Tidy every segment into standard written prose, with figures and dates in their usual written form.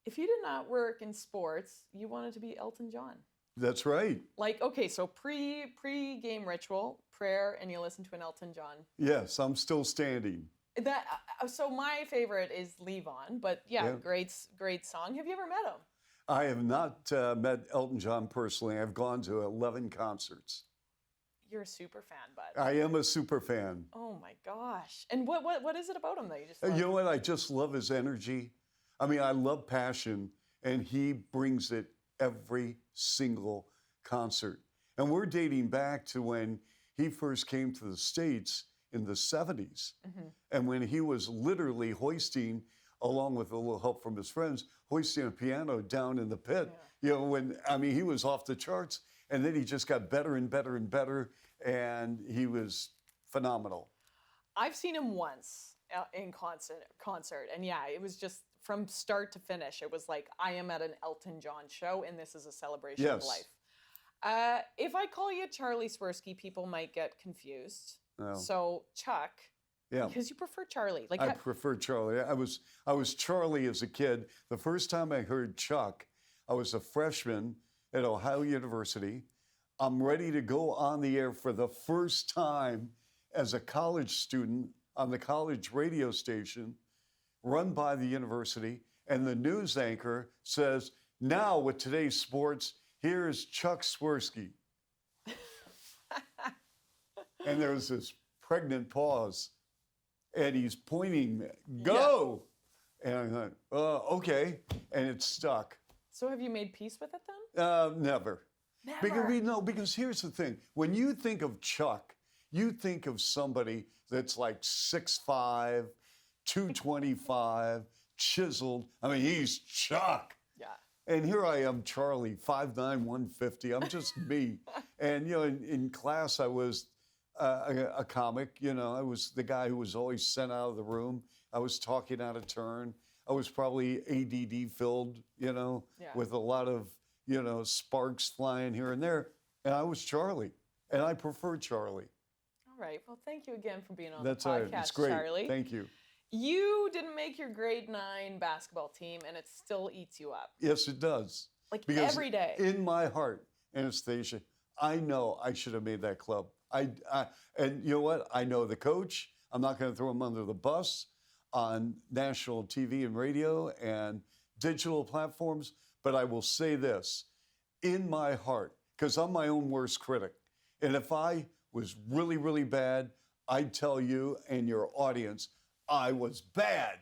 If you did not work in sports, you wanted to be Elton John. That's right. Like, okay, so pre-game ritual, prayer, and you listen to an Elton John. Yes, I'm still standing. That so my favorite is Leave On, but yeah, great song. Have you ever met him? I have not met Elton John personally. I've gone to 11 concerts. You're a super fan, bud. I am a super fan. Oh my gosh! And what is it about him that you just love? You know what? I just love his energy. I mean, I love passion, and he brings it every single concert. And we're dating back to when he first came to the States in the 70s. Mm-hmm. And when he was literally hoisting, along with a little help from his friends, hoisting a piano down in the pit. Yeah. You know, he was off the charts. And then he just got better and better and better. And he was phenomenal. I've seen him once in concert. And yeah, it was just from start to finish. It was like, I am at an Elton John show, and this is a celebration of life. If I call you Charlie Swirsky, people might get confused. Oh. So Chuck, because you prefer Charlie. Like I prefer Charlie. I was Charlie as a kid. The first time I heard Chuck, I was a freshman at Ohio University. I'm ready to go on the air for the first time as a college student on the college radio station run by the university. And the news anchor says, now with today's sports, here's Chuck Swirsky. And there was this pregnant pause. And he's pointing, go! Yeah. And I thought, okay. And it stuck. So have you made peace with it then? Never. Because here's the thing. When you think of Chuck, you think of somebody that's like 6'5", 225, chiseled. I mean, he's Chuck. Yeah. And here I am, Charlie, 5'9", 150. I'm just me. And, in class, I was a comic. I was the guy who was always sent out of the room. I was talking out of turn. I was probably ADD filled, with a lot of, sparks flying here and there. And I was Charlie. And I prefer Charlie. All right. Well, thank you again for being on the podcast, all right. It's great. Charlie. Thank you. You didn't make your grade 9 basketball team, and it still eats you up. Yes, it does. Because every day. In my heart, Anastasia, I know I should have made that club. And you know what? I know the coach. I'm not going to throw him under the bus on national TV and radio and digital platforms. But I will say this, in my heart, because I'm my own worst critic. And if I was really, really bad, I'd tell you and your audience I was bad.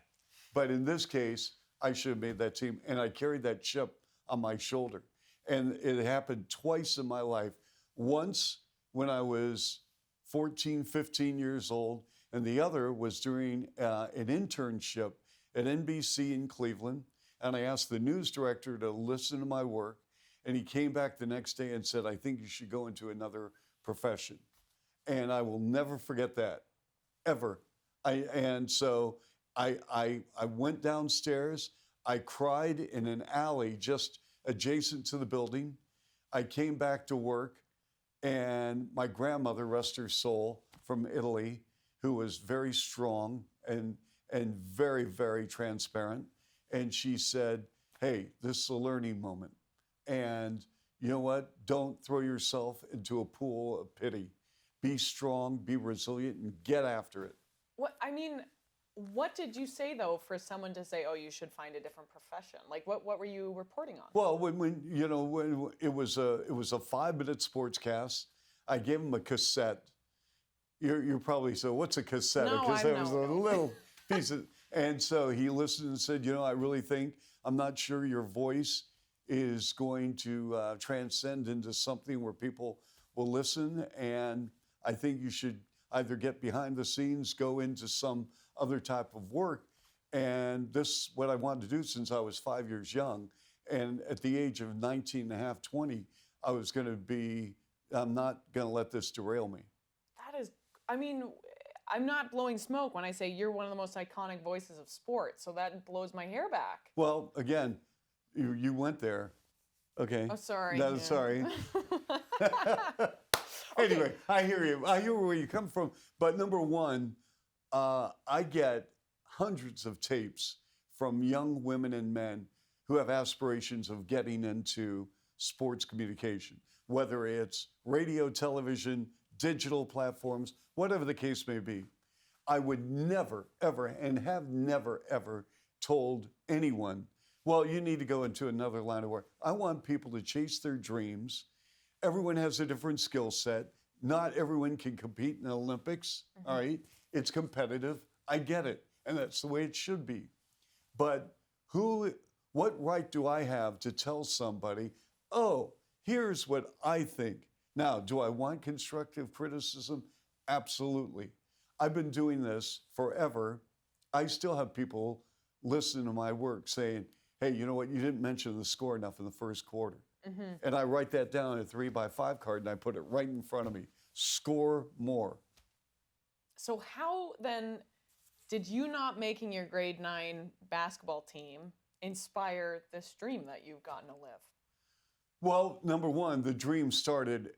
But in this case, I should have made that team. And I carried that chip on my shoulder. And it happened twice in my life. Once when I was 14, 15 years old, and the other was during an internship at NBC in Cleveland. And I asked the news director to listen to my work, and he came back the next day and said, I think you should go into another profession. And I will never forget that, ever. So I went downstairs. I cried in an alley just adjacent to the building. I came back to work, and my grandmother, rest her soul, from Italy, who was very strong and very, very transparent. And she said, hey, this is a learning moment. And you know what? Don't throw yourself into a pool of pity. Be strong, be resilient, and get after it. What did you say, though, for someone to say, oh, you should find a different profession? Like, what were you reporting on? Well, when it was a 5-minute sportscast, I gave him a cassette. You're probably so, what's a cassette? No, a cassette was a little piece of, and so he listened and said, I really think, I'm not sure your voice is going to transcend into something where people will listen, and I think you should either get behind the scenes, go into some other type of work. And this is what I wanted to do since I was 5 years young. And at the age of 19 and a half, 20, I'm not going to let this derail me. That is, I'm not blowing smoke when I say you're one of the most iconic voices of sports. So that blows my hair back. Well, again, you went there. Okay. Oh, sorry. No, sorry. Anyway, I hear you. I hear where you come from. But number one, I get hundreds of tapes from young women and men who have aspirations of getting into sports communication, whether it's radio, television, digital platforms, whatever the case may be. I would never, ever, and have never, ever told anyone, well, you need to go into another line of work. I want people to chase their dreams. Everyone has a different skill set. Not everyone can compete in the Olympics, all right? It's competitive. I get it, and that's the way it should be. But what right do I have to tell somebody, oh, here's what I think? Now, do I want constructive criticism? Absolutely. I've been doing this forever. I still have people listening to my work saying, hey, you know what? You didn't mention the score enough in the first quarter. And I write that down on a 3x5 card and I put it right in front of me. Score more. So how then did you not making your grade 9 basketball team inspire this dream that you've gotten to live? Well, number one, the dream started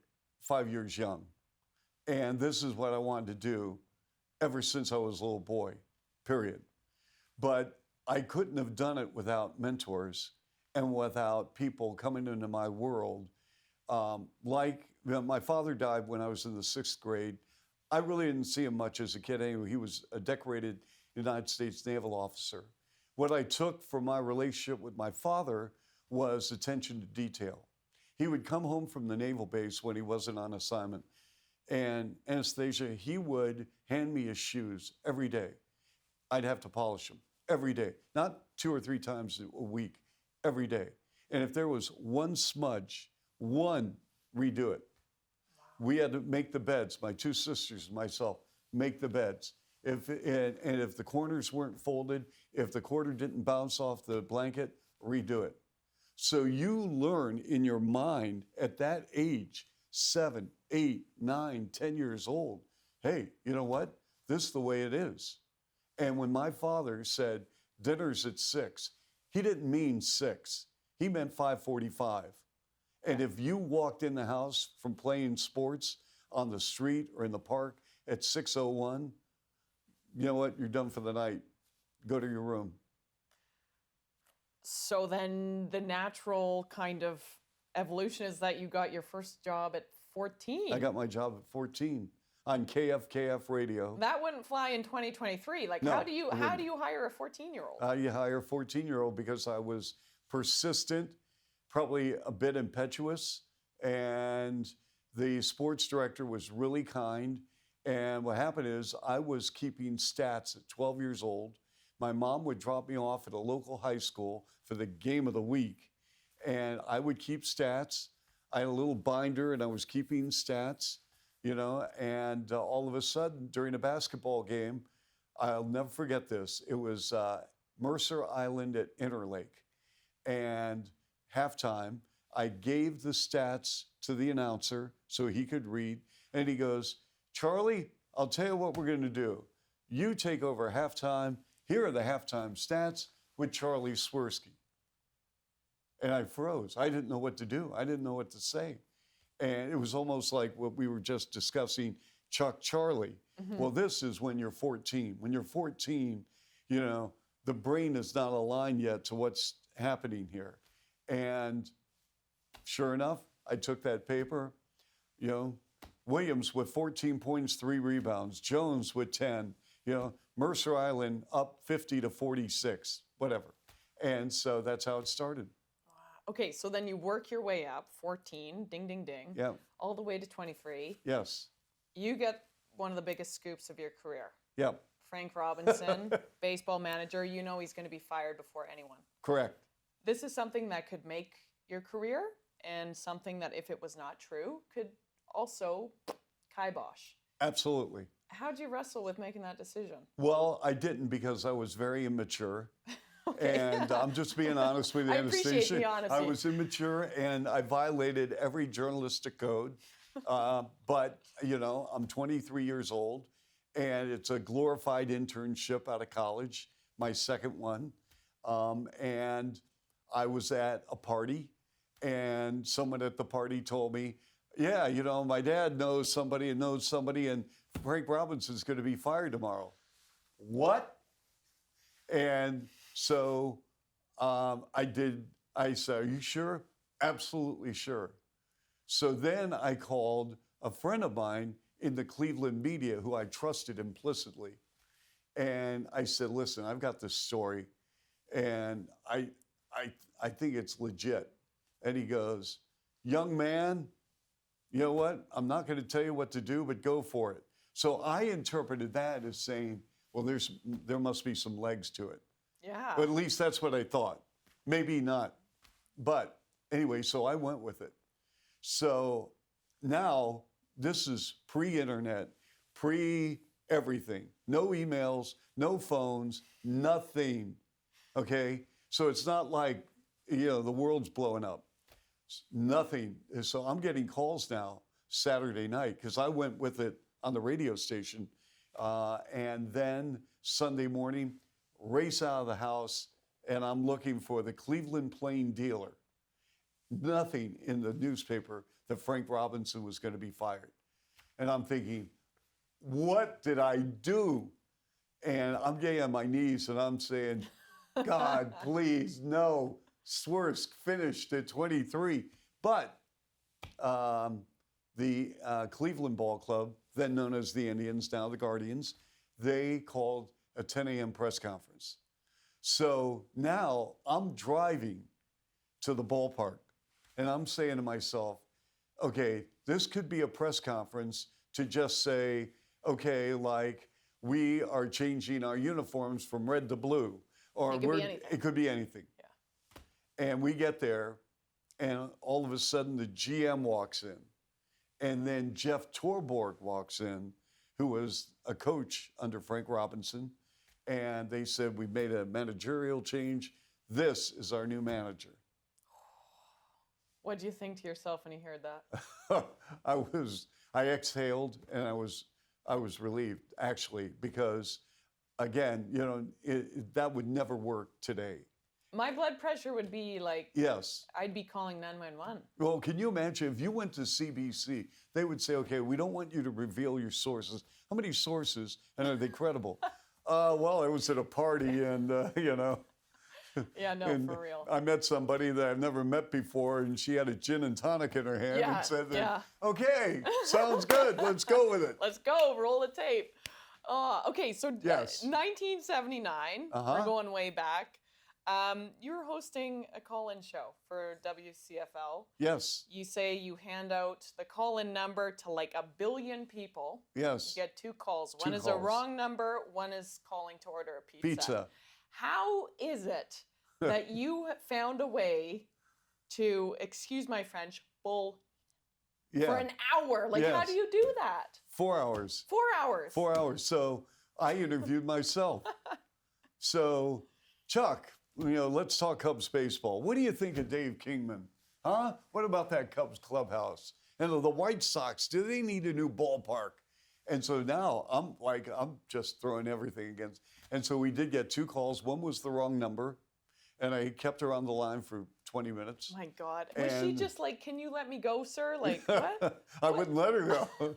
5 years young. And this is what I wanted to do ever since I was a little boy, period. But I couldn't have done it without mentors and without people coming into my world. My father died when I was in the 6th grade. I really didn't see him much as a kid anyway. He was a decorated United States naval officer. What I took from my relationship with my father was attention to detail. He would come home from the naval base when he wasn't on assignment. And Anastasia, he would hand me his shoes every day. I'd have to polish them every day, not 2 or 3 times a week, every day. And if there was one smudge, redo it. We had to make the beds, my 2 sisters and myself, make the beds. If the corners weren't folded, if the quarter didn't bounce off the blanket, redo it. So you learn in your mind at that age, 7, 8, 9, 10 years old, hey, you know what? This is the way it is. And when my father said, dinner's at 6, he didn't mean 6. He meant 5:45. And if you walked in the house from playing sports on the street or in the park at 6:01, you know what? You're done for the night. Go to your room. So then the natural kind of evolution is that you got your first job at 14. I got my job at 14 on KFKF radio. That wouldn't fly in 2023. Like, No, how do you hire a 14-year-old? You hire a 14-year-old because I was persistent, probably a bit impetuous, and the sports director was really kind. And what happened is I was keeping stats at 12 years old. My mom would drop me off at a local high school for the game of the week, and I would keep stats. I had a little binder, and I was keeping stats, you know, and all of a sudden, during a basketball game, I'll never forget this. It was Mercer Island at Interlake, and halftime, I gave the stats to the announcer so he could read, and he goes, Charlie, I'll tell you what we're going to do. You take over halftime. Here are the halftime stats with Charlie Swirsky. And I froze. I didn't know what to do. I didn't know what to say. And it was almost like what we were just discussing, Chuck Charlie. Well, this is when you're 14. When you're 14, you know, the brain is not aligned yet to what's happening here. And sure enough, I took that paper, you know, Williams with 14 points, 3 rebounds, Jones with 10, you know, Mercer Island up 50-46, whatever. And so that's how it started. Okay, so then you work your way up, 14, ding, ding, ding, Yeah. all the way to 23. Yes. You get one of the biggest scoops of your career. Yep. Frank Robinson, baseball manager, you know he's going to be fired before anyone. Correct. This is something that could make your career and something that, if it was not true, could also kibosh. Absolutely. How'd you wrestle with making that decision? Well, I didn't because I was very immature. Okay. And I'm just being honest with you, I appreciate Anastasia. the honesty. I was immature and I violated every journalistic code. But, you know, I'm 23 years old and it's a glorified internship out of college, my second one. And I was at a party and someone at the party told me, yeah, you know, my dad knows somebody and Frank Robinson's going to be fired tomorrow. What? And so I did. I said, "Are you sure?" Absolutely sure. So then I called a friend of mine in the Cleveland media who I trusted implicitly. And I said, "Listen, I've got this story and I think it's legit." And he goes, "Young man, you know what? I'm not going to tell you what to do, but go for it." So I interpreted that as saying, well, there must be some legs to it. Yeah. But at least that's what I thought. Maybe not. But anyway, so I went with it. So now this is pre-internet, pre-everything. No emails, no phones, nothing. Okay? So it's not like, the world's blowing up. Nothing. So I'm getting calls now Saturday night because I went with it on the radio station. And then Sunday morning, race out of the house, and I'm looking for the Cleveland Plain Dealer. Nothing in the newspaper that Frank Robinson was going to be fired. And I'm thinking, what did I do? And I'm getting on my knees and I'm saying, God, please, no. Swirsky finished at 23. But the Cleveland Ball Club, then known as the Indians, now the Guardians, they called a 10 a.m. press conference. So now I'm driving to the ballpark and I'm saying to myself, okay, this could be a press conference to just say, okay, like we are changing our uniforms from red to blue. Or it could be anything. Yeah. And we get there and all of a sudden the GM walks in. And then Jeff Torborg walks in, who was a coach under Frank Robinson. And they said, we made a managerial change. This is our new manager. What did you think to yourself when you heard that? I exhaled and I was relieved, actually, because again, that would never work today. My blood pressure would be like, yes, I'd be calling 911. Well, can you imagine if you went to CBC, they would say, okay, we don't want you to reveal your sources. How many sources, and are they credible? Well, I was at a party and, Yeah, no, and for real. I met somebody that I've never met before, and she had a gin and tonic in her hand and said, okay, sounds good, let's go with it. Let's go, roll the tape. Okay, so yes. 1979, we're going way back. You were hosting a call-in show for WCFL. Yes. You say you hand out the call-in number to like 1 billion people. Yes. You get 2 calls. One is a wrong number, one is calling to order a pizza. How is it that you found a way to, excuse my French, bull for an hour? Like, how do you do that? 4 hours. 4 hours. 4 hours. So I interviewed myself. So, Chuck, let's talk Cubs baseball. What do you think of Dave Kingman? Huh? What about that Cubs clubhouse? And the White Sox, do they need a new ballpark? And so now I'm just throwing everything against. And so we did get 2 calls. One was the wrong number, and I kept her on the line for 20 minutes. My God. Was she just like, can you let me go, sir? Like, what? I wouldn't let her go.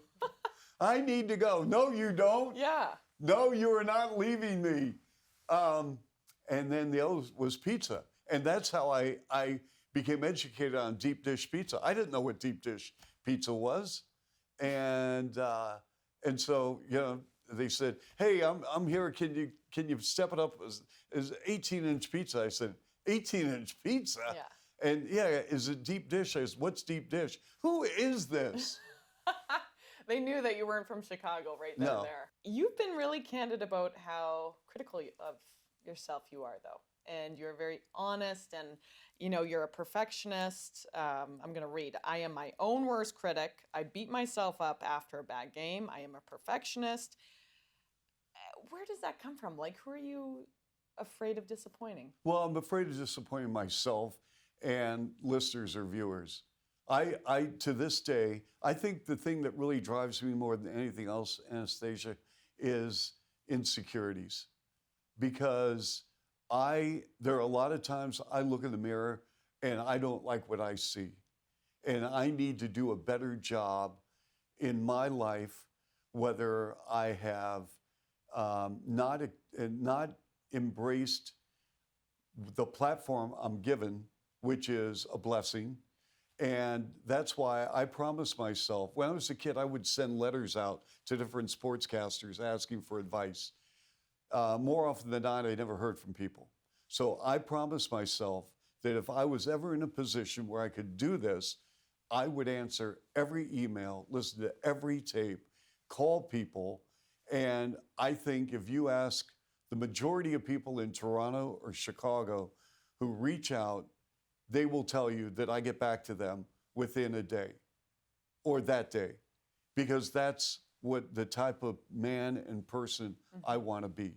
I need to go. No, you don't. Yeah. No, you are not leaving me. And then the other was pizza. And that's how I became educated on deep dish pizza. I didn't know what deep dish pizza was. And so, they said, hey, I'm here. Can you step it up as 18-inch pizza? I said, 18-inch pizza? Yeah. And is it deep dish? I said, what's deep dish? Who is this? They knew that you weren't from Chicago right then and there. You've been really candid about how critical of yourself you are, though. And you're very honest and, you're a perfectionist. I'm going to read. I am my own worst critic. I beat myself up after a bad game. I am a perfectionist. Where does that come from? Like, who are you afraid of disappointing? Well, I'm afraid of disappointing myself and listeners or viewers. I to this day, I think the thing that really drives me more than anything else, Anastasia, is insecurities. Because there are a lot of times I look in the mirror and I don't like what I see. And I need to do a better job in my life, whether I have not embraced the platform I'm given, which is a blessing. And that's why I promised myself, when I was a kid, I would send letters out to different sportscasters asking for advice. More often than not, I never heard from people. So I promised myself that if I was ever in a position where I could do this, I would answer every email, listen to every tape, call people. And I think if you ask the majority of people in Toronto or Chicago who reach out, they will tell you that I get back to them within a day or that day, because that's what the type of man and person I want to be.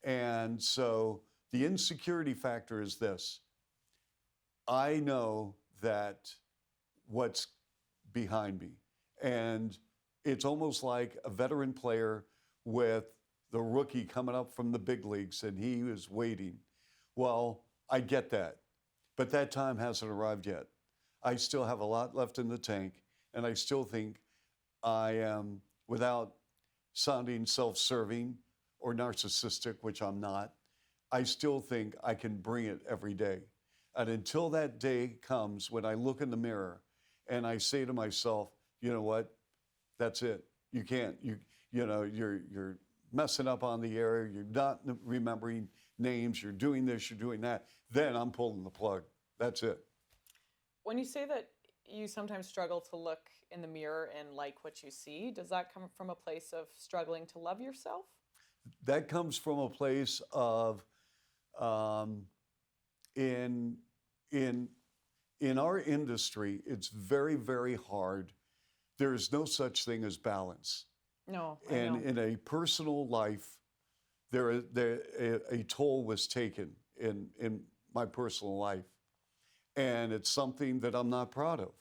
And so the insecurity factor is this. I know that what's behind me. And it's almost like a veteran player with the rookie coming up from the big leagues and he is waiting. Well, I get that. But that time hasn't arrived yet. I still have a lot left in the tank, and I still think I am, without sounding self-serving or narcissistic, which I'm not, I still think I can bring it every day. And until that day comes when I look in the mirror and I say to myself, you know what, that's it. You can't, you're messing up on the air, you're not remembering names, you're doing this, you're doing that, then I'm pulling the plug. That's it. When you say that you sometimes struggle to look in the mirror and like what you see, does that come from a place of struggling to love yourself? That comes from a place of, in our industry, it's very, very hard. There is no such thing as balance. No, and in a personal life, a toll was taken in my personal life. And it's something that I'm not proud of.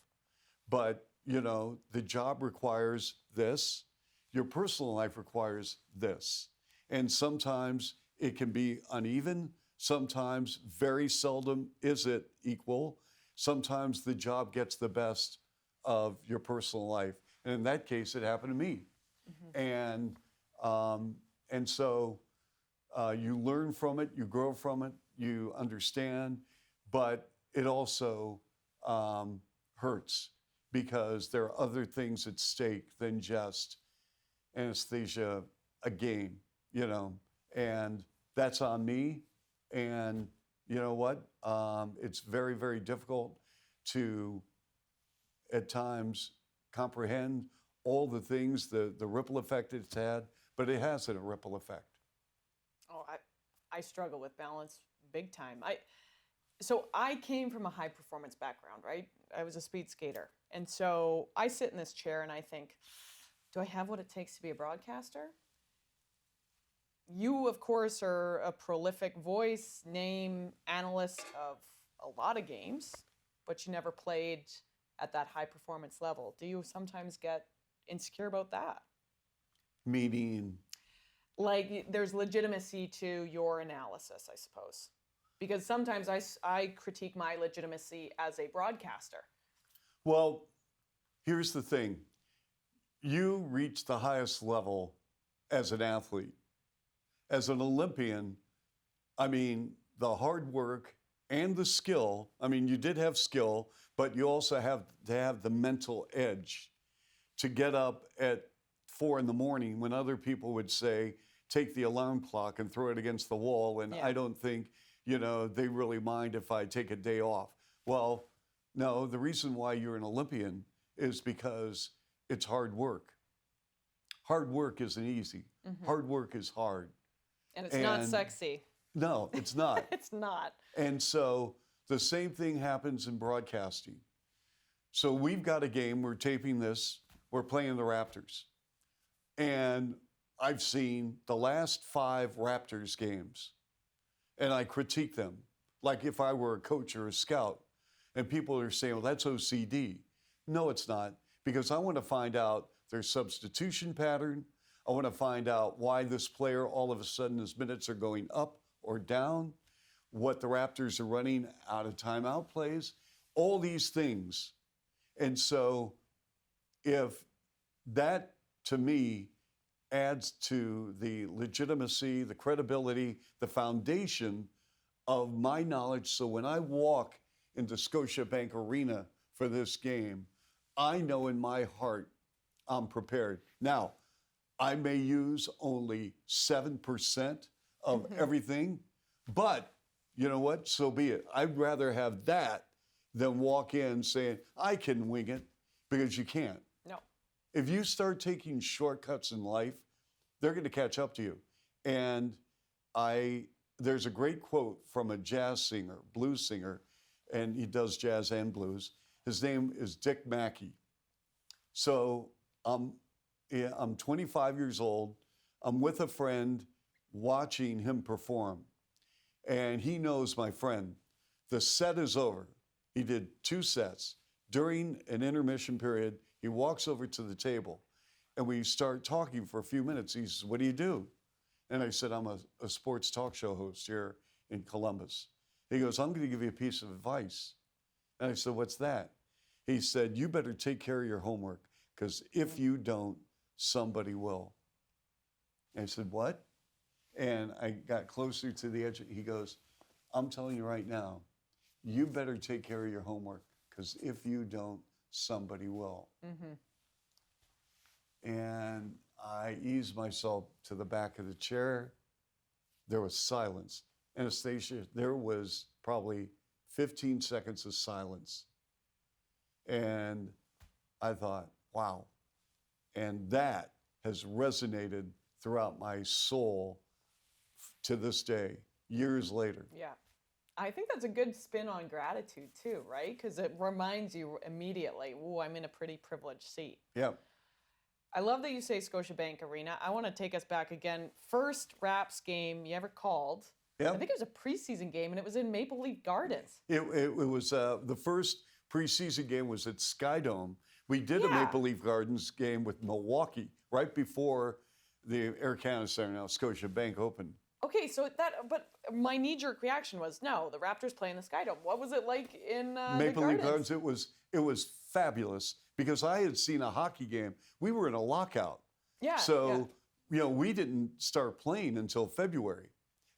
But, the job requires this. Your personal life requires this. And sometimes it can be uneven. Sometimes, very seldom, is it equal. Sometimes the job gets the best of your personal life. And in that case, it happened to me. And so you learn from it, you grow from it, you understand, but it also hurts because there are other things at stake than just Anastasia, a game, and that's on me. And you know what? It's very, very difficult to, at times, comprehend all the things, the ripple effect it's had, but it has a ripple effect. Oh, I struggle with balance big time. So I came from a high performance background, right? I was a speed skater. And so I sit in this chair and I think, do I have what it takes to be a broadcaster? You, of course, are a prolific voice, name, analyst of a lot of games, but you never played at that high performance level. Do you sometimes get insecure about that? Meaning? Like there's legitimacy to your analysis, I suppose. Because sometimes I critique my legitimacy as a broadcaster. Well, here's the thing. You reach the highest level as an athlete. As an Olympian, the hard work and the skill, you did have skill, but you also have to have the mental edge to get up at 4 a.m. when other people would say, take the alarm clock and throw it against the wall. And I don't think, they really mind if I take a day off. Well, no, the reason why you're an Olympian is because it's hard work. Hard work isn't easy. Hard work is hard. And it's not sexy. No, it's not. It's not. And so the same thing happens in broadcasting. So we've got a game, we're taping this, we're playing the Raptors. And I've seen the last 5 Raptors games, and I critique them like if I were a coach or a scout. And people are saying, well, that's OCD. No, it's not, because I want to find out their substitution pattern. I want to find out why this player, all of a sudden, his minutes are going up or down, what the Raptors are running out of timeout plays, all these things. And so if that, to me, adds to the legitimacy, the credibility, the foundation of my knowledge. So when I walk into Scotiabank Arena for this game, I know in my heart I'm prepared. Now, I may use only 7% of everything, but you know what? So be it. I'd rather have that than walk in saying, I can wing it, because you can't. No. If you start taking shortcuts in life, they're going to catch up to you. And there's a great quote from a jazz singer, blues singer, and he does jazz and blues. His name is Dick Mackey. So I'm 25 years old. I'm with a friend watching him perform. And he knows my friend. The set is over. He did 2 sets. During an intermission period, he walks over to the table and we start talking for a few minutes. He says, what do you do? And I said, I'm a sports talk show host here in Columbus. He goes, I'm going to give you a piece of advice. And I said, what's that? He said, you better take care of your homework, because if you don't, somebody will. And I said, what? And I got closer to the edge. He goes, I'm telling you right now, you better take care of your homework, because if you don't, somebody will. And I eased myself to the back of the chair. There was silence. Anastasia, there was probably 15 seconds of silence. And I thought, wow. And that has resonated throughout my soul to this day, years later. Yeah. I think that's a good spin on gratitude too, right? Because it reminds you immediately, ooh, I'm in a pretty privileged seat. Yeah. I love that you say Scotiabank Arena. I want to take us back again. First Raps game you ever called. Yeah. I think it was a preseason game, and it was in Maple Leaf Gardens. It was the first preseason game was at Skydome. We did a Maple Leaf Gardens game with Milwaukee right before the Air Canada Center, now Scotiabank, opened. Okay, but my knee-jerk reaction was, no, the Raptors play in the Skydome. What was it like in Maple Leaf Gardens? It was fabulous, because I had seen a hockey game. We were in a lockout. Yeah. So, we didn't start playing until February.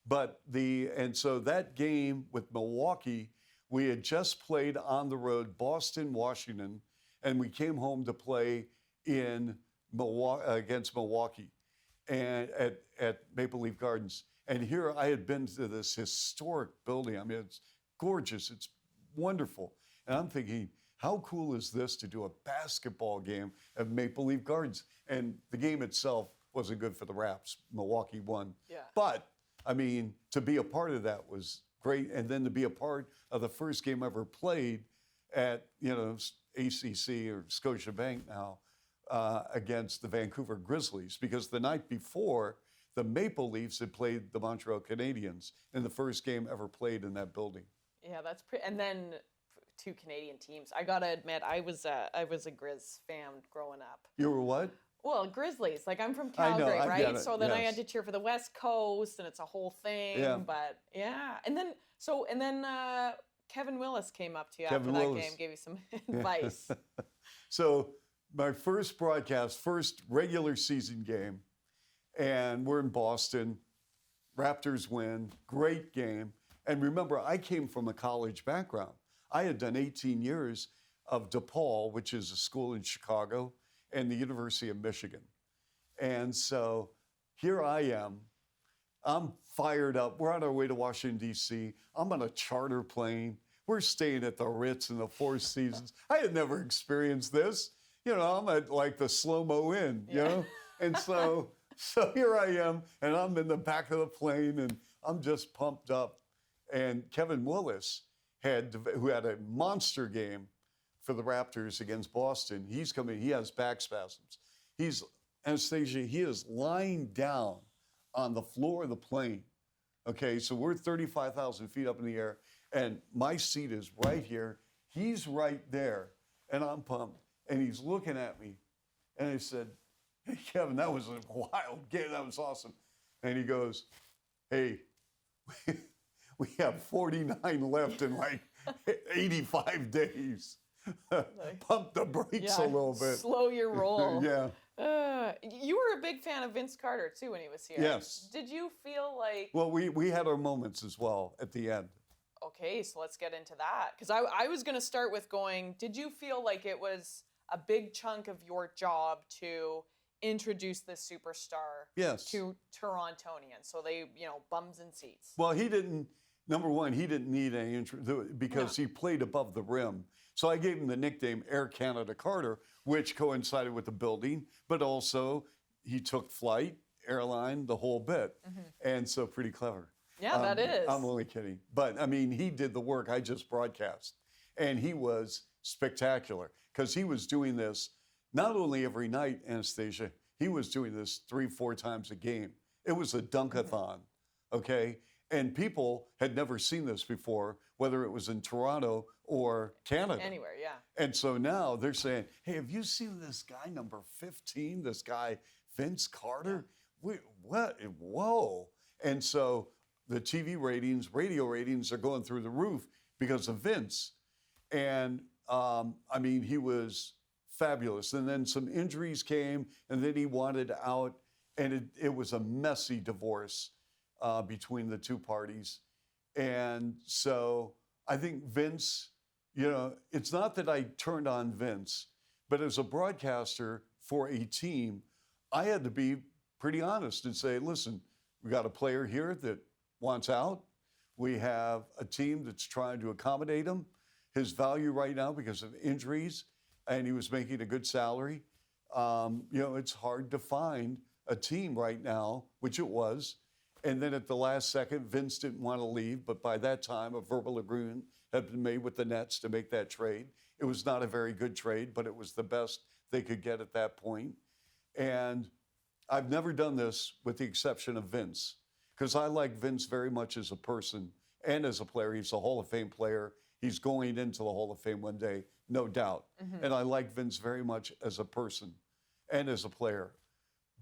And so that game with Milwaukee, we had just played on the road, Boston, Washington, and we came home to play in against Milwaukee, and at Maple Leaf Gardens. And here I had been to this historic building. I mean, it's gorgeous. It's wonderful. And I'm thinking, how cool is this to do a basketball game at Maple Leaf Gardens? And the game itself wasn't good for the Raps. Milwaukee won. Yeah. But, I mean, to be a part of that was great. And then to be a part of the first game I ever played at, ACC or Scotiabank now against the Vancouver Grizzlies. Because the night before, the Maple Leafs had played the Montreal Canadiens in the first game ever played in that building. Yeah, that's pretty. And then 2 Canadian teams. I gotta admit, I was a Grizz fan growing up. You were what? Well, Grizzlies. Like, I'm from Calgary, right? So then I had to cheer for the West Coast, and it's a whole thing. Yeah. But yeah, and then Kevin Willis came up to you after that game, gave you some advice. So my first broadcast, first regular season game. And we're in Boston. Raptors win. Great game. And remember, I came from a college background. I had done 18 years of DePaul, which is a school in Chicago, and the University of Michigan. And so here I am. I'm fired up. We're on our way to Washington, D.C. I'm on a charter plane. We're staying at the Ritz in the Four Seasons. I had never experienced this. I'm at like the slow-mo inn, And so here I am, and I'm in the back of the plane, and I'm just pumped up. And Kevin Willis, who had a monster game for the Raptors against Boston, he's coming. He has back spasms. Anastasia, he is lying down on the floor of the plane. Okay, so we're 35,000 feet up in the air, and my seat is right here. He's right there, and I'm pumped. And he's looking at me, and I said, hey, Kevin, that was a wild game. That was awesome. And he goes, hey, we have 49 left in like 85 days. Pump the brakes a little bit. Slow your roll. Yeah. You were a big fan of Vince Carter too when he was here. Yes. Did you feel like? Well, we had our moments as well at the end. Okay, so let's get into that. Because I was going to start with going, did you feel like it was a big chunk of your job to introduce this superstar to Torontonians? So they, bums in seats. Well, number one, he didn't need any intro because he played above the rim. So I gave him the nickname Air Canada Carter, which coincided with the building, but also he took flight, airline, the whole bit. And so pretty clever. Yeah, that is. I'm only kidding. But, I mean, he did the work. I just broadcast. And he was spectacular because he was doing this not only every night, Anastasia, he was doing this 3-4 times a game. It was a dunkathon, okay? And people had never seen this before, whether it was in Toronto or Canada. Anywhere, yeah. And so now they're saying, hey, have you seen this guy number 15, this guy Vince Carter? What? Whoa. And so the TV ratings, radio ratings are going through the roof because of Vince. And, I mean, he was fabulous. And then some injuries came, and then he wanted out, and it was a messy divorce between the two parties. And so I think Vince, it's not that I turned on Vince, but as a broadcaster for a team, I had to be pretty honest and say, listen, we got a player here that wants out. We have a team that's trying to accommodate him. His value right now because of injuries, and he was making a good salary. It's hard to find a team right now, which it was. And then at the last second, Vince didn't want to leave, but by that time, a verbal agreement had been made with the Nets to make that trade. It was not a very good trade, but it was the best they could get at that point. And I've never done this with the exception of Vince, because I like Vince very much as a person and as a player. He's a Hall of Fame player. He's going into the Hall of Fame one day, no doubt. And I like Vince very much as a person and as a player.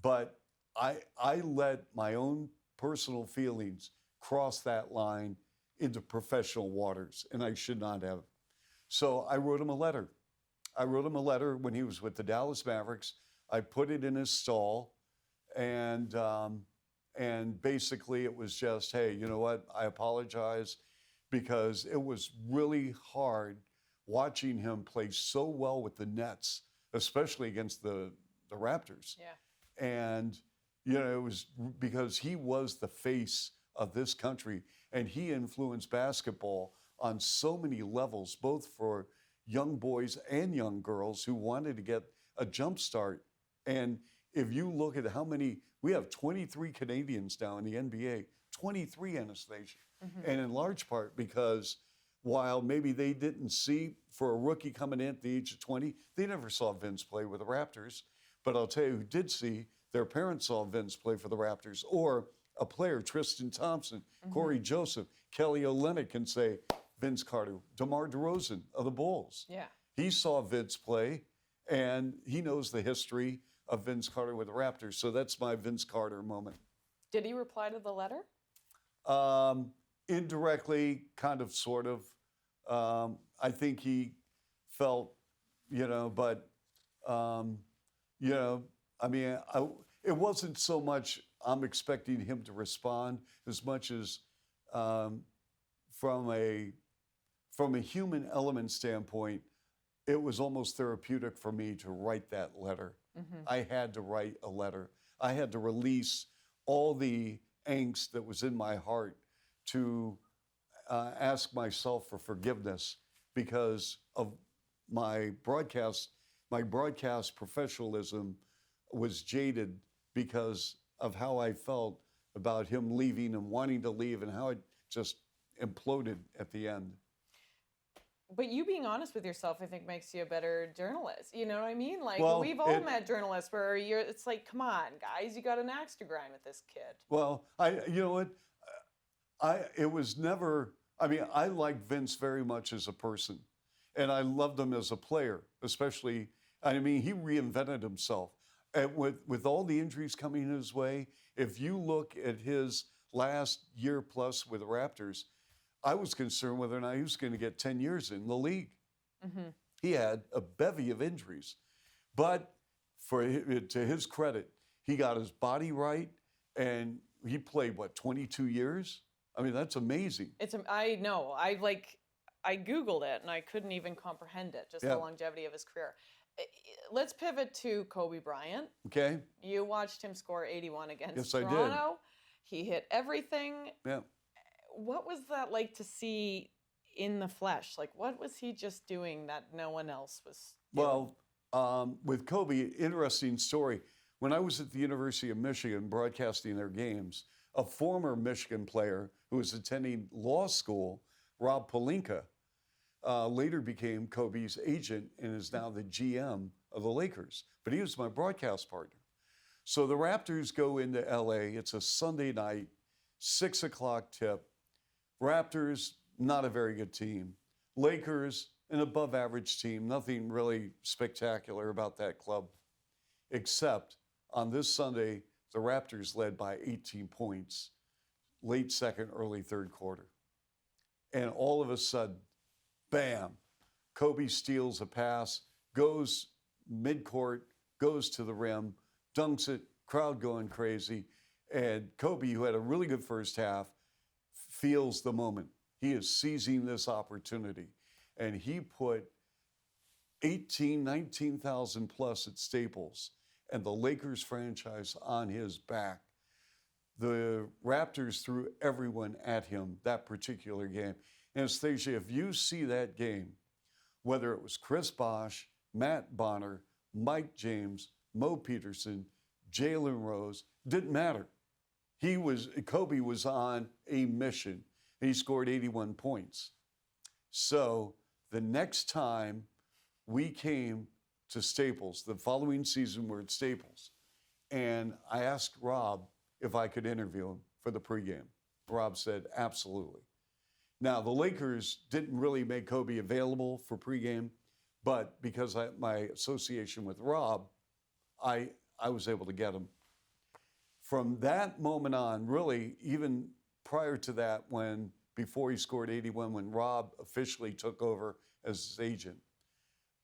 But I let my own personal feelings cross that line into professional waters, and I should not have. So I wrote him a letter. I wrote him a letter when he was with the Dallas Mavericks. I put it in his stall, and basically it was just, hey, you know what? I apologize, because it was really hard watching him play so well with the Nets, especially against the Raptors. Yeah. And, it was because he was the face of this country, and he influenced basketball on so many levels, both for young boys and young girls who wanted to get a jump start. And if you look at how many, we have 23 Canadians now in the NBA, 23, Anastasia. And in large part because while maybe they didn't see, for a rookie coming in at the age of 20, they never saw Vince play with the Raptors. But I'll tell you who did see, their parents saw Vince play for the Raptors, or a player, Tristan Thompson, Corey Joseph, Kelly Olynyk can say, Vince Carter, DeMar DeRozan of the Bulls. Yeah. He saw Vince play, and he knows the history of Vince Carter with the Raptors. So that's my Vince Carter moment. Did he reply to the letter? Indirectly, kind of, sort of. I think he felt, but, I mean, it wasn't so much I'm expecting him to respond as much as from a human element standpoint, it was almost therapeutic for me to write that letter. I had to write a letter. I had to release all the angst that was in my heart to ask myself for forgiveness because of my broadcast professionalism was jaded because of how I felt about him leaving and wanting to leave and how it just imploded at the end. But you being honest with yourself, I think, makes you a better journalist. You know what I mean? Like, Well, we've all met journalists where it's like, come on, guys, you got an axe to grind with this kid. Well, you know what? It was never, I mean, I liked Vince very much as a person, and I loved him as a player, especially, I mean, he reinvented himself. And with all the injuries coming his way, if you look at his last year plus with the Raptors, I was concerned whether or not he was going to get 10 years in the league. He had a bevy of injuries. But to his credit, he got his body right, and he played, 22 years? I mean, that's amazing. I know. I Googled it, and I couldn't even comprehend it, just the longevity of his career. Let's pivot to Kobe Bryant. Okay. You watched him score 81 against Toronto. I did. He hit everything. Yeah. What was that like to see in the flesh? Like, what was he just doing that no one else was doing? Well, with Kobe, interesting story. When I was at the University of Michigan broadcasting their games, a former Michigan player who was attending law school, Rob Pelinka, later became Kobe's agent and is now the GM of the Lakers. But he was my broadcast partner. So the Raptors go into LA. It's a Sunday night, 6 o'clock tip. Raptors, not a very good team. Lakers, an above average team. Nothing really spectacular about that club, except on this Sunday, the Raptors led by 18 points, late second, early third quarter. And all of a sudden, bam, Kobe steals a pass, goes midcourt, goes to the rim, dunks it, crowd going crazy. And Kobe, who had a really good first half, feels the moment. He is seizing this opportunity. And he put 19,000 plus at Staples and the Lakers franchise on his back. The Raptors threw everyone at him that particular game. Anastasia, if you see that game, whether it was Chris Bosh, Matt Bonner, Mike James, Mo Peterson, Jalen Rose, didn't matter. Kobe was on a mission. He scored 81 points. So the next time we came to Staples, the following season we're at Staples, and I asked Rob if I could interview him for the pregame. Rob said, absolutely. Now, the Lakers didn't really make Kobe available for pregame, but because my association with Rob, I was able to get him. From that moment on, really, even prior to that, before he scored 81, when Rob officially took over as his agent,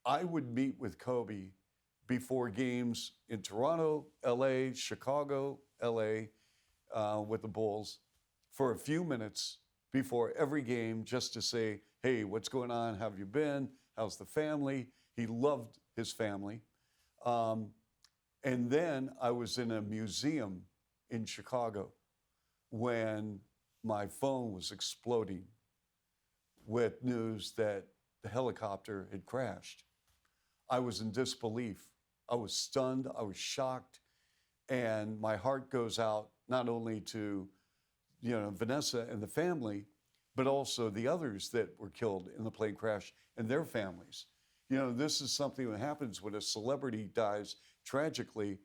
I would meet with Kobe before games in Toronto, LA, Chicago, LA, with the Bulls for a few minutes before every game just to say, hey, what's going on? How have you been? How's the family? He loved his family. And then I was in a museum in Chicago when my phone was exploding with news that the helicopter had crashed. I was in disbelief. I was stunned. I was shocked. And my heart goes out not only to, Vanessa and the family, but also the others that were killed in the plane crash and their families. This is something that happens when a celebrity dies tragically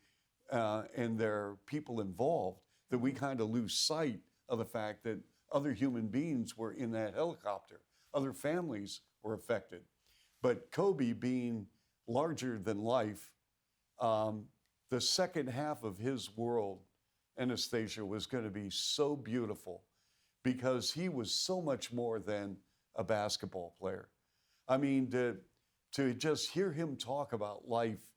and there are people involved, that we kind of lose sight of the fact that other human beings were in that helicopter. Other families were affected. But Kobe being larger than life, the second half of his world, Anastasia, was going to be so beautiful because he was so much more than a basketball player. I mean, to just hear him talk about life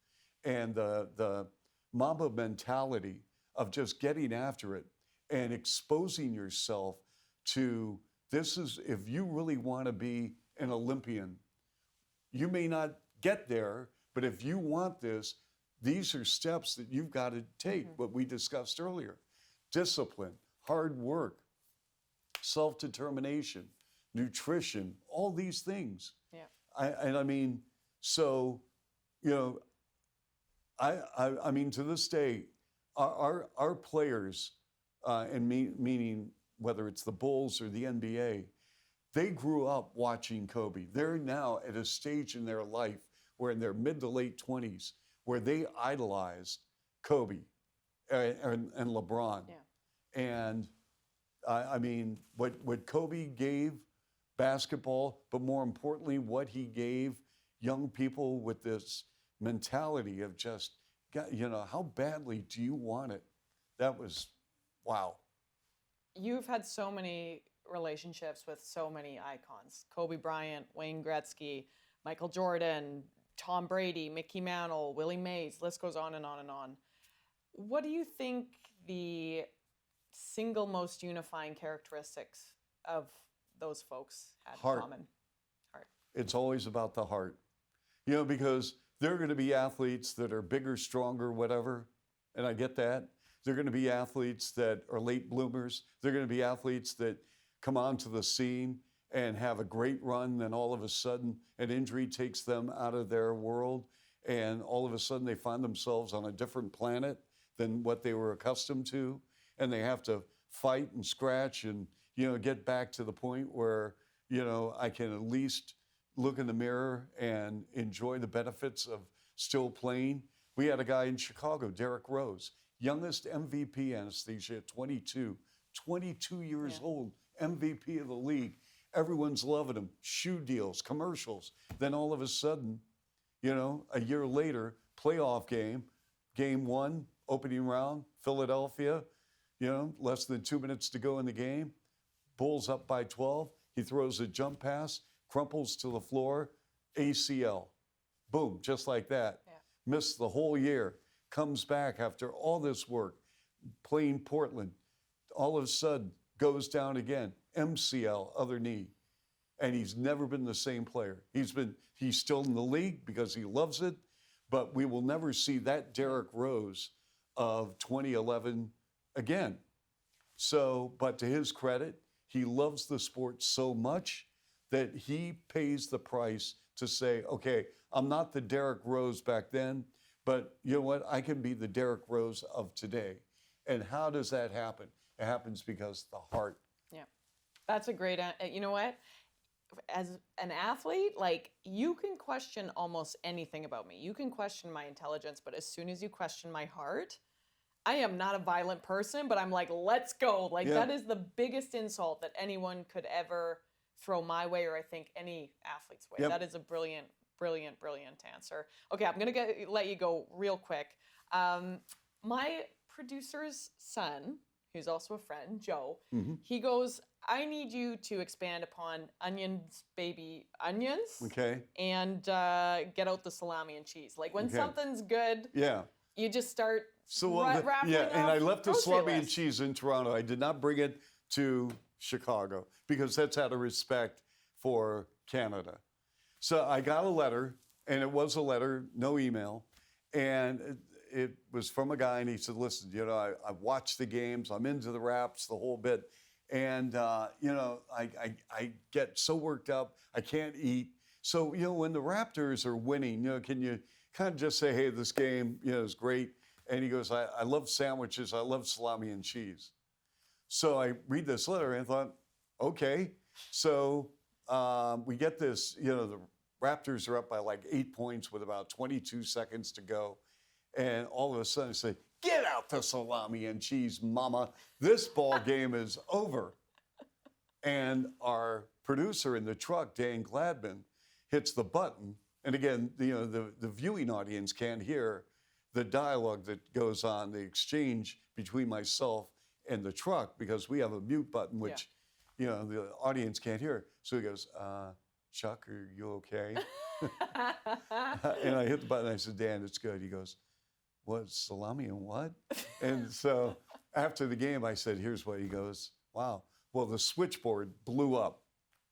and the Mamba mentality of just getting after it and exposing yourself to if you really want to be an Olympian, you may not get there, but if you want this, these are steps that you've got to take, what we discussed earlier. Discipline, hard work, self-determination, nutrition, all these things. Yeah. I mean, so, I mean, to this day, our players, meaning whether it's the Bulls or the NBA, they grew up watching Kobe. They're now at a stage in their life where in their mid to late 20s, where they idolized Kobe and LeBron. Yeah. And I mean, what Kobe gave basketball, but more importantly, what he gave young people with this mentality of just, how badly do you want it? That was, wow. You've had so many relationships with so many icons. Kobe Bryant, Wayne Gretzky, Michael Jordan, Tom Brady, Mickey Mantle, Willie Mays, list goes on and on and on. What do you think the single most unifying characteristics of those folks had in common? Heart. It's always about the heart. Because there are going to be athletes that are bigger, stronger, whatever, and I get that. There are going to be athletes that are late bloomers. There are going to be athletes that come onto the scene and have a great run, then all of a sudden an injury takes them out of their world, and all of a sudden they find themselves on a different planet than what they were accustomed to, and they have to fight and scratch and get back to the point where I can at least look in the mirror and enjoy the benefits of still playing. We had a guy in Chicago, Derrick Rose, youngest MVP, Anastasia, at 22 years old, MVP of the league. Everyone's loving him, shoe deals, commercials. Then all of a sudden, a year later, playoff game 1, opening round, Philadelphia, less than 2 minutes to go in the game. Bulls up by 12. He throws a jump pass, crumples to the floor, ACL. Boom, just like that. Yeah. Missed the whole year. Comes back after all this work, playing Portland. All of a sudden, goes down again, MCL, other knee. And he's never been the same player. He's still in the league because he loves it, but we will never see that Derrick Rose of 2011 again. So, but to his credit, he loves the sport so much that he pays the price to say, okay, I'm not the Derrick Rose back then, but you know what? I can be the Derrick Rose of today. And how does that happen? It happens because the heart. Yeah, that's a great, you know what? As an athlete, you can question almost anything about me. You can question my intelligence, but as soon as you question my heart, I am not a violent person, but I'm like, let's go. That is the biggest insult that anyone could ever throw my way, or I think any athlete's way. Yep. That is a brilliant, brilliant, brilliant answer. Okay, I'm going to let you go real quick. My producer's son, who's also a friend, Joe, he goes, I need you to expand upon onions, baby onions. Okay. And get out the salami and cheese. When something's good, you just start rattling off and I left the salami and cheese in Toronto. I did not bring it to Chicago because that's out of respect for Canada. So I got a letter, and it was a letter, no email, and it was from a guy, and he said, listen, I watched the games, I'm into the Raps, the whole bit, and, I get so worked up, I can't eat. So, when the Raptors are winning, can you kind of just say, hey, this game, is great? And he goes, I love sandwiches, I love salami and cheese. So I read this letter and thought, okay. So we get this, the Raptors are up by 8 points with about 22 seconds to go. And all of a sudden I say, get out the salami and cheese, mama. This ball game is over. And our producer in the truck, Dan Gladman, hits the button. And again, the viewing audience can't hear the dialogue that goes on, the exchange between myself and the truck, because we have a mute button, which, the audience can't hear. So he goes, Chuck, are you okay? And I hit the button, and I said, Dan, it's good. He goes, what, salami and what? And so after the game, I said, here's what he goes, wow. Well, the switchboard blew up.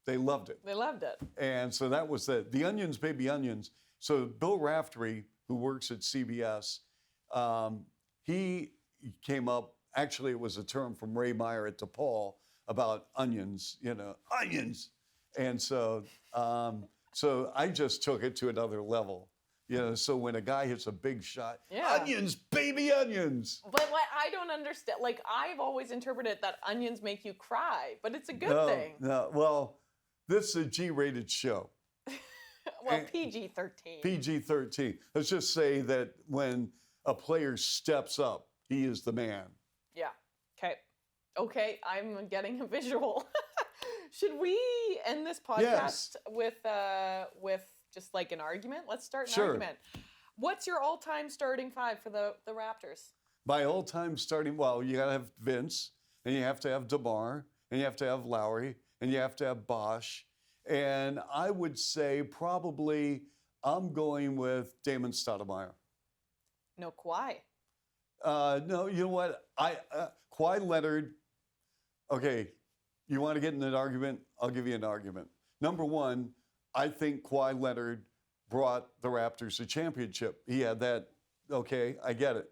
They loved it. They loved it. And so that was the onions, baby onions. So Bill Raftery, who works at CBS, he came up, actually it was a term from Ray Meyer at DePaul about onions, onions. And so so I just took it to another level. So when a guy hits a big shot, onions, baby onions. But I don't understand. I've always interpreted that onions make you cry, but it's a good thing. No, well, this is a G-rated show. Well, PG-13. PG-13. Let's just say that when a player steps up, he is the man. Yeah. Okay, I'm getting a visual. Should we end this podcast with just an argument? Let's start an argument. What's your all-time starting five for the Raptors? My all-time starting, well, you got to have Vince, and you have to have DeMar, and you have to have Lowry, and you have to have Bosh. And I would say probably I'm going with Damon Stoudemire. No Kawhi. No, you know what? Kawhi Leonard, okay, you want to get in an argument? I'll give you an argument. Number one, I think Kawhi Leonard brought the Raptors a championship. He had that, okay, I get it.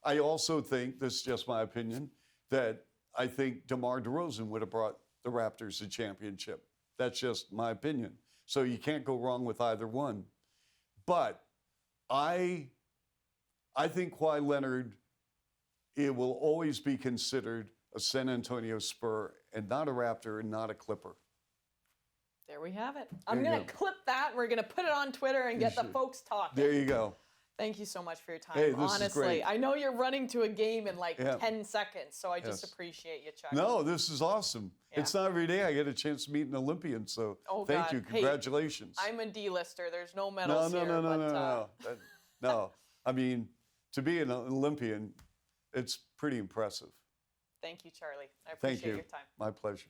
I also think, this is just my opinion, that I think DeMar DeRozan would have brought the Raptors a championship. That's just my opinion. So you can't go wrong with either one. But I think Kawhi Leonard, it will always be considered a San Antonio Spur and not a Raptor and not a Clipper. There we have it. I'm going to clip that. We're going to put it on Twitter and get the folks talking. There you go. Thank you so much for your time. Hey, this Honestly, is great. I know you're running to a game in like 10 seconds, so I just appreciate you, Chuck. No, this is awesome. Yeah. It's not every day I get a chance to meet an Olympian, so thank you. Congratulations. Hey, I'm a D-lister. There's no medals here. No. I mean, to be an Olympian, it's pretty impressive. Thank you, Charlie. I appreciate your time. My pleasure.